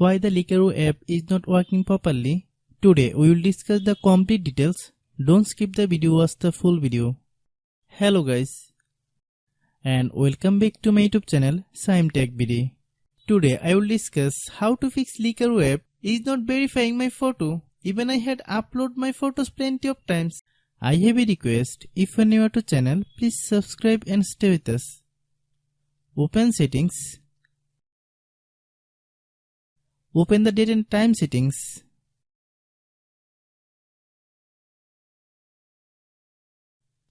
Why the Likerro app is not working properly? Today we will discuss the complete details. Don't skip the video, watch the full video. Hello guys, and welcome back to my YouTube channel Shaem Tech BD. Today I will discuss how to fix Likerro app is not verifying my photo. Even I had uploaded my photos plenty of times. I have a request. If you are new to channel, please subscribe and stay with us. Open settings. Open the date and time settings.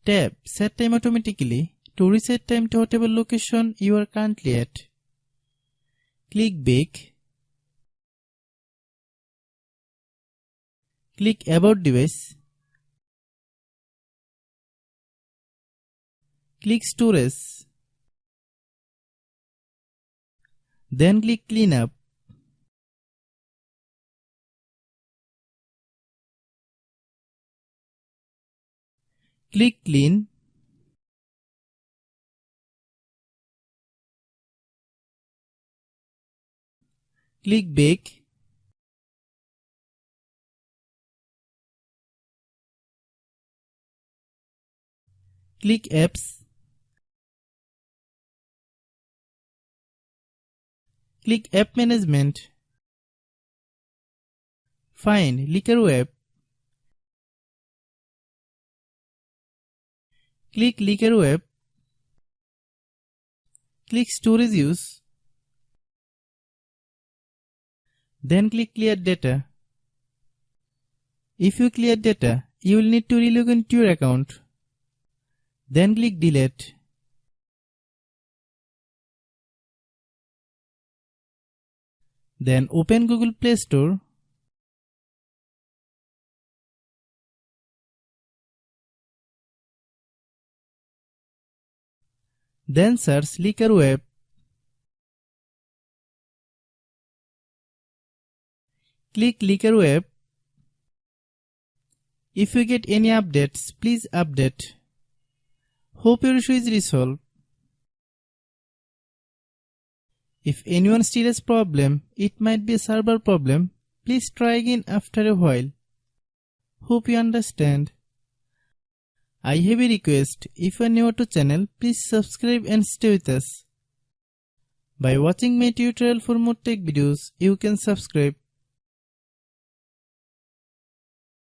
Tap Set Time automatically to reset time to whatever location you are currently at. Click Back. Click About Device. Click Storage. Then click Cleanup. Click Clean. Click Back. Click Apps. Click App Management. Find Likerro app. Click Likerro app. Click Storage Use. Then click Clear Data. If you clear data, you will need to relog into your account. Then click Delete. Then open Google Play Store. Then search Likerro app. Click Likerro app. If you get any updates, please update. Hope your issue is resolved. If anyone still has problem, it might be a server problem. Please try again after a while. Hope you understand. I have a request. If you are new to channel, please subscribe and stay with us. By watching my tutorial for more tech videos, you can subscribe.